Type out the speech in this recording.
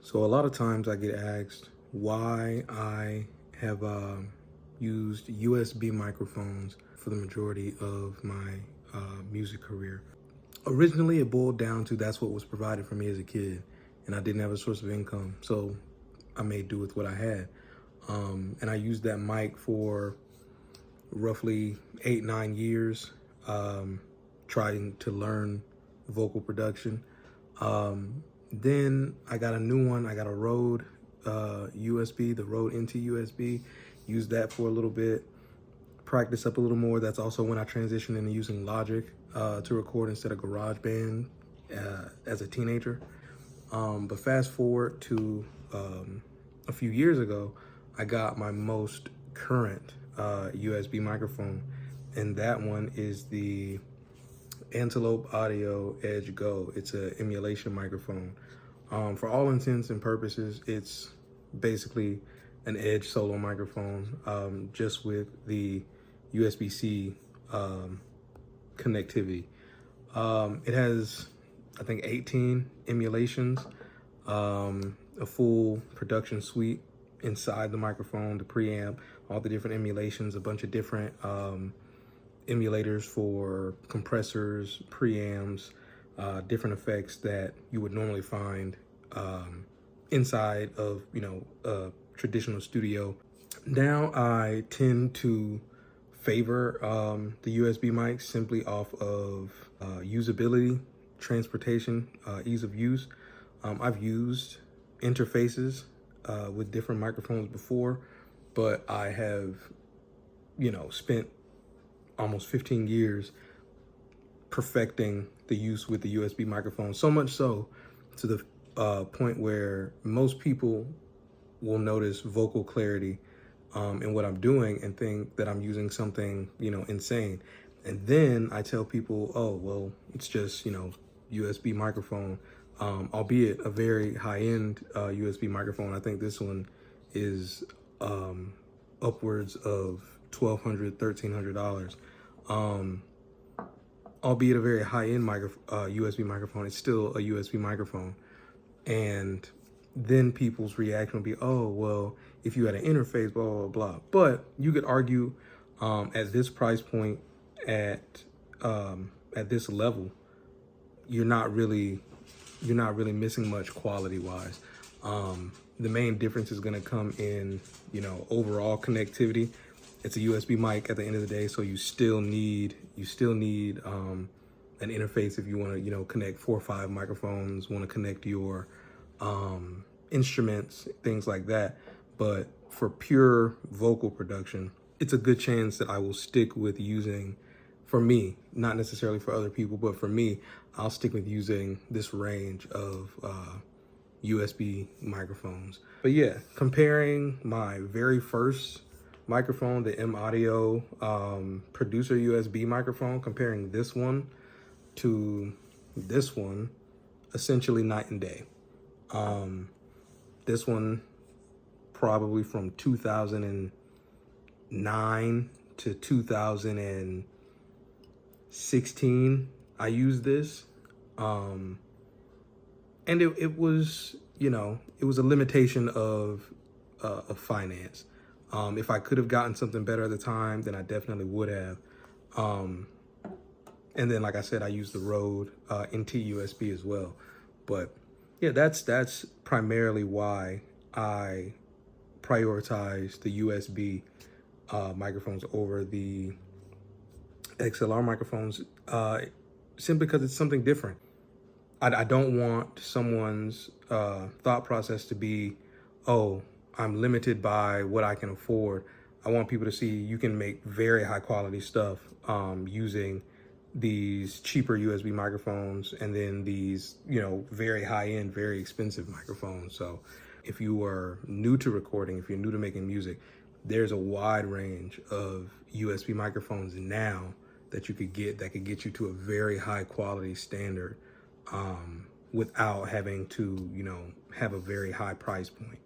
So a lot of times I get asked why I have used USB microphones for the majority of my music career. Originally, it boiled down to that's what was provided for me as a kid, and I didn't have a source of income, so I made do with what I had. And I used that mic for roughly 8, 9 years, trying to learn vocal production. Then I got a new one. I got a Rode USB, the Rode NT USB. Used that for a little bit, practice up a little more. That's also when I transitioned into using Logic to record instead of GarageBand as a teenager. But fast forward to a few years ago, I got my most current USB microphone, and that one is the Antelope Audio Edge Go. It's an emulation microphone. For all intents and purposes, it's basically an Edge solo microphone, just with the USB-C connectivity. It has, I think, 18 emulations, a full production suite inside the microphone, the preamp, all the different emulations, a bunch of different emulators for compressors, preamps, different effects that you would normally find inside of, a traditional studio. Now I tend to favor the USB mics simply off of usability, transportation, ease of use. I've used interfaces with different microphones before, but I have, spent almost 15 years perfecting the use with the USB microphone, so much so to the point where most people will notice vocal clarity in what I'm doing and think that I'm using something, insane. And then I tell people, oh, well, it's just, USB microphone, albeit a very high-end USB microphone. I think this one is upwards of $1,200, $1,300. Albeit a very high-end USB microphone, it's still a USB microphone. And then people's reaction will be, oh, well, if you had an interface, blah, blah, blah. But you could argue at this price point, at this level, you're not really missing much quality-wise. The main difference is going to come in, overall connectivity. It's a USB mic at the end of the day, so you still need an interface if you want to, connect 4 or 5 microphones, want to connect your instruments, things like that. But for pure vocal production, it's a good chance that I will stick with using, for me, not necessarily for other people, but for me, I'll stick with using this range of USB microphones. But yeah, comparing my very first microphone, the M Audio Producer USB microphone, comparing this one to this one, essentially night and day. This one probably from 2009 to 2016 I used this, and it was, it was a limitation of finance. If I could have gotten something better at the time, then I definitely would have. And then, like I said, I used the Rode NT USB as well. But yeah, that's primarily why I prioritize the USB microphones over the XLR microphones, simply because it's something different. I don't want someone's thought process to be, oh, I'm limited by what I can afford. I want people to see you can make very high quality stuff using these cheaper USB microphones and then these, very high end, very expensive microphones. So if you are new to recording, if you're new to making music, there's a wide range of USB microphones now that you could get that could get you to a very high quality standard without having to, have a very high price point.